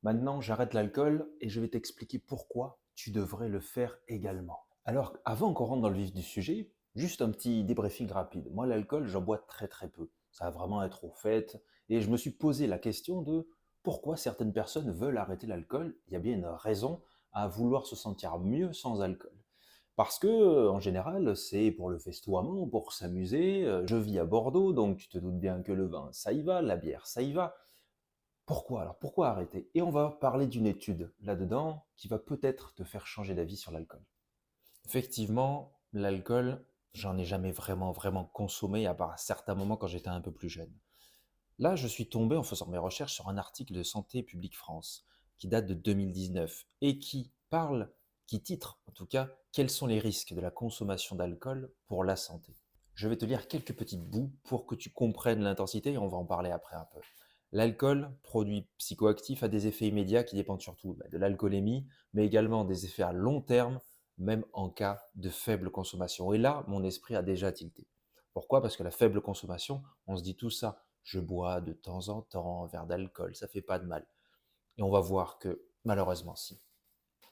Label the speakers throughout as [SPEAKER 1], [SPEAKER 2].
[SPEAKER 1] Maintenant, j'arrête l'alcool et je vais t'expliquer pourquoi tu devrais le faire également. Alors, avant qu'on rentre dans le vif du sujet, juste un petit débriefing rapide. Moi, l'alcool, j'en bois très très peu. Ça va vraiment être aux fêtes. Et je me suis posé la question de pourquoi certaines personnes veulent arrêter l'alcool. Il y a bien une raison à vouloir se sentir mieux sans alcool. Parce que, en général, c'est pour le festoiement, pour s'amuser. Je vis à Bordeaux, donc tu te doutes bien que le vin, ça y va, la bière, ça y va. Pourquoi alors? Pourquoi arrêter? Et on va parler d'une étude là-dedans qui va peut-être te faire changer d'avis sur l'alcool. Effectivement, l'alcool, j'en ai jamais vraiment consommé à part à certains moments quand j'étais un peu plus jeune. Là, je suis tombé en faisant mes recherches sur un article de Santé publique France qui date de 2019 et qui titre en tout cas, quels sont les risques de la consommation d'alcool pour la santé. Je vais te lire quelques petites bouts pour que tu comprennes l'intensité et on va en parler après un peu. L'alcool, produit psychoactif, a des effets immédiats qui dépendent surtout de l'alcoolémie, mais également des effets à long terme, même en cas de faible consommation. Et là, mon esprit a déjà tilté. Pourquoi? Parce que la faible consommation, on se dit tout ça. Je bois de temps en temps un verre d'alcool, ça fait pas de mal. Et on va voir que malheureusement si.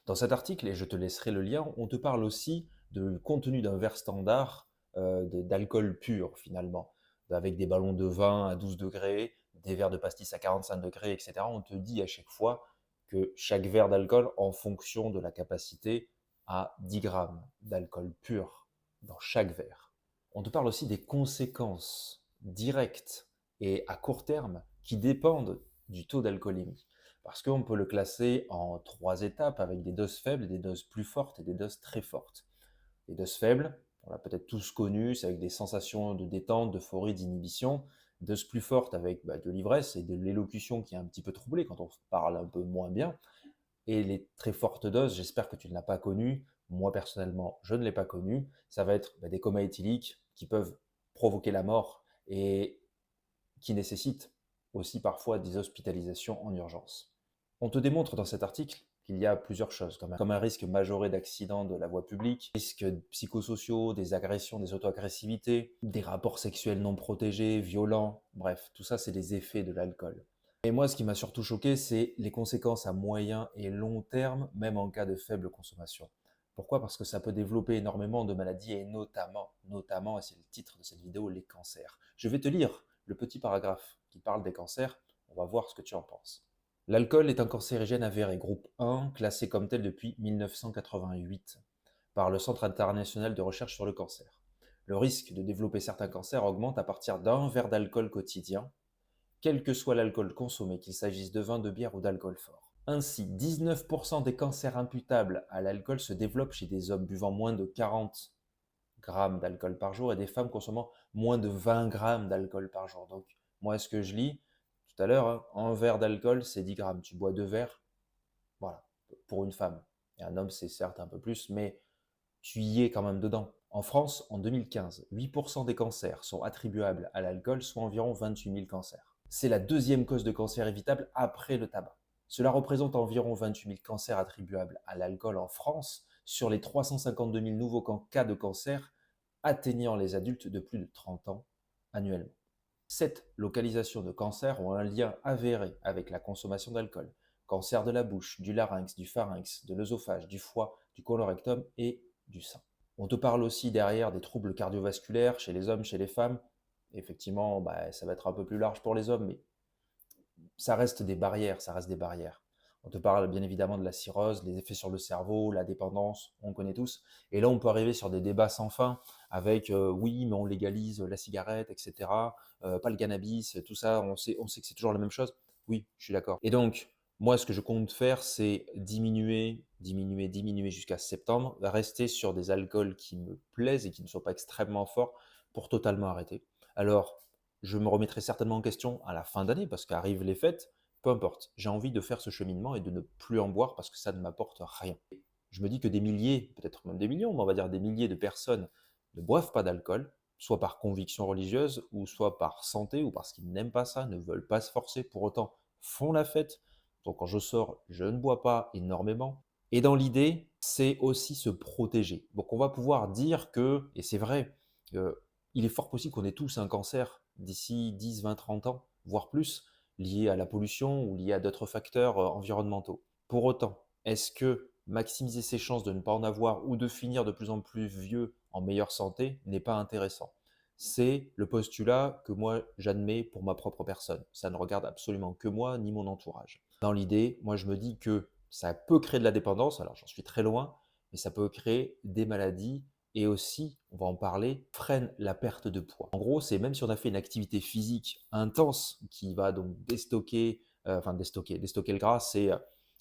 [SPEAKER 1] Dans cet article, et je te laisserai le lien, on te parle aussi du contenu d'un verre standard d'alcool pur finalement, avec des ballons de vin à 12 degrés, des verres de pastis à 45 degrés, etc. On te dit à chaque fois que chaque verre d'alcool, en fonction de la capacité, a 10 grammes d'alcool pur dans chaque verre. On te parle aussi des conséquences directes et à court terme qui dépendent du taux d'alcoolémie. Parce qu'on peut le classer en trois étapes avec des doses faibles, des doses plus fortes et des doses très fortes. Les doses faibles, on l'a peut-être tous connu, c'est avec des sensations de détente, d'euphorie, d'inhibition. Doses plus fortes avec de l'ivresse et de l'élocution qui est un petit peu troublée quand on parle un peu moins bien. Et les très fortes doses, j'espère que tu ne l'as pas connu. Moi personnellement, je ne l'ai pas connu. Ça va être des comas éthyliques qui peuvent provoquer la mort et qui nécessitent aussi parfois des hospitalisations en urgence. On te démontre dans cet article qu'il y a plusieurs choses, comme un risque majoré d'accident de la voie publique, risques psychosociaux, des agressions, des auto-agressivités, des rapports sexuels non protégés, violents, bref, tout ça c'est des effets de l'alcool. Et moi, ce qui m'a surtout choqué, c'est les conséquences à moyen et long terme, même en cas de faible consommation. Pourquoi? Parce que ça peut développer énormément de maladies et notamment, et c'est le titre de cette vidéo, les cancers. Je vais te lire le petit paragraphe qui parle des cancers, on va voir ce que tu en penses. L'alcool est un cancérigène avéré, groupe 1, classé comme tel depuis 1988 par le Centre international de recherche sur le cancer. Le risque de développer certains cancers augmente à partir d'un verre d'alcool quotidien, quel que soit l'alcool consommé, qu'il s'agisse de vin, de bière ou d'alcool fort. Ainsi, 19% des cancers imputables à l'alcool se développent chez des hommes buvant moins de 40 grammes d'alcool par jour et des femmes consommant moins de 20 grammes d'alcool par jour. Donc, moi, ce que je lis tout à l'heure, hein, un verre d'alcool, c'est 10 grammes. Tu bois deux verres, voilà, pour une femme. Et un homme, c'est certes un peu plus, mais tu y es quand même dedans. En France, en 2015, 8% des cancers sont attribuables à l'alcool, soit environ 28 000 cancers. C'est la deuxième cause de cancer évitable après le tabac. Cela représente environ 28 000 cancers attribuables à l'alcool en France sur les 352 000 nouveaux cas de cancer atteignant les adultes de plus de 30 ans annuellement. Cette localisation de cancers ont un lien avéré avec la consommation d'alcool. Cancer de la bouche, du larynx, du pharynx, de l'œsophage, du foie, du colorectum et du sein. On te parle aussi derrière des troubles cardiovasculaires chez les hommes, chez les femmes. Effectivement, ça va être un peu plus large pour les hommes, mais ça reste des barrières, ça reste des barrières. On te parle bien évidemment de la cirrhose, les effets sur le cerveau, la dépendance, on connaît tous. Et là, on peut arriver sur des débats sans fin avec oui, mais on légalise la cigarette, etc. Pas le cannabis, tout ça, on sait que c'est toujours la même chose. Oui, je suis d'accord. Et donc, moi, ce que je compte faire, c'est diminuer jusqu'à septembre, rester sur des alcools qui me plaisent et qui ne soient pas extrêmement forts pour totalement arrêter. Alors, je me remettrai certainement en question à la fin d'année parce qu'arrivent les fêtes, peu importe. J'ai envie de faire ce cheminement et de ne plus en boire parce que ça ne m'apporte rien. Je me dis que des milliers, peut-être même des millions, mais on va dire des milliers de personnes ne boivent pas d'alcool, soit par conviction religieuse, ou soit par santé, ou parce qu'ils n'aiment pas ça, ne veulent pas se forcer, pour autant font la fête. Donc quand je sors, je ne bois pas énormément. Et dans l'idée, c'est aussi se protéger. Donc on va pouvoir dire que, et c'est vrai, il est fort possible qu'on ait tous un cancer d'ici 10, 20, 30 ans, voire plus. liées à la pollution ou liées à d'autres facteurs environnementaux. Pour autant, est-ce que maximiser ses chances de ne pas en avoir ou de finir de plus en plus vieux en meilleure santé n'est pas intéressant? C'est le postulat que moi j'admets pour ma propre personne. Ça ne regarde absolument que moi ni mon entourage. Dans l'idée, moi je me dis que ça peut créer de la dépendance, alors j'en suis très loin, mais ça peut créer des maladies et aussi, on va en parler, freine la perte de poids. En gros, c'est même si on a fait une activité physique intense qui va donc déstocker, déstocker le gras, c'est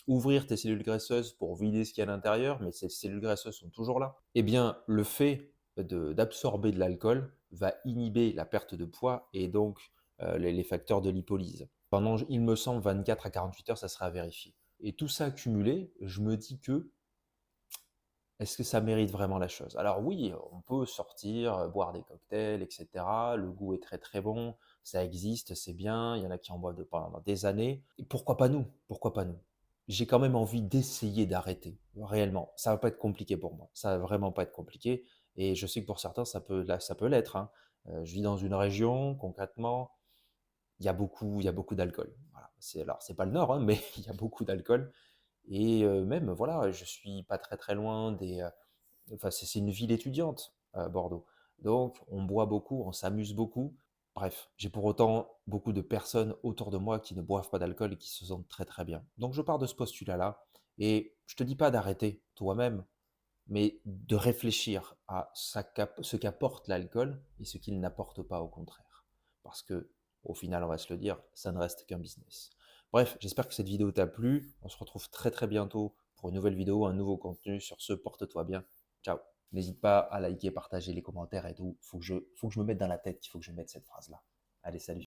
[SPEAKER 1] ouvrir tes cellules graisseuses pour vider ce qu'il y a à l'intérieur, mais ces cellules graisseuses sont toujours là. Eh bien, le fait d'absorber de l'alcool va inhiber la perte de poids et donc les facteurs de lipolyse. Pendant, il me semble, 24 à 48 heures, ça sera à vérifier. Et tout ça accumulé, je me dis que est-ce que ça mérite vraiment la chose? Alors oui, on peut sortir, boire des cocktails, et cetera. Le goût est très, très bon, ça existe, c'est bien, il y en a qui en boivent pendant des années. Et pourquoi pas nous? Pourquoi pas nous? J'ai quand même envie d'essayer d'arrêter, réellement. Ça va pas être compliqué pour moi, ça va vraiment pas être compliqué et je sais que pour certains ça peut l'être, hein. Je vis dans une région, concrètement, il y a beaucoup d'alcool. Voilà, c'est pas le nord, hein, mais il y a beaucoup d'alcool et même voilà, je suis pas très, très loin enfin, c'est une ville étudiante, Bordeaux. Donc, on boit beaucoup, on s'amuse beaucoup. Bref, j'ai pour autant beaucoup de personnes autour de moi qui ne boivent pas d'alcool et qui se sentent très très bien. Donc, je pars de ce postulat-là et je te dis pas d'arrêter toi-même, mais de réfléchir à ce qu'apporte l'alcool et ce qu'il n'apporte pas au contraire. Parce que, au final, on va se le dire, ça ne reste qu'un business. Bref, j'espère que cette vidéo t'a plu. On se retrouve très très bientôt pour une nouvelle vidéo, un nouveau contenu. Sur ce, porte-toi bien. Ciao. N'hésite pas à liker, partager les commentaires et tout. Faut que je me mette dans la tête qu'il faut que je mette cette phrase-là. Allez, salut.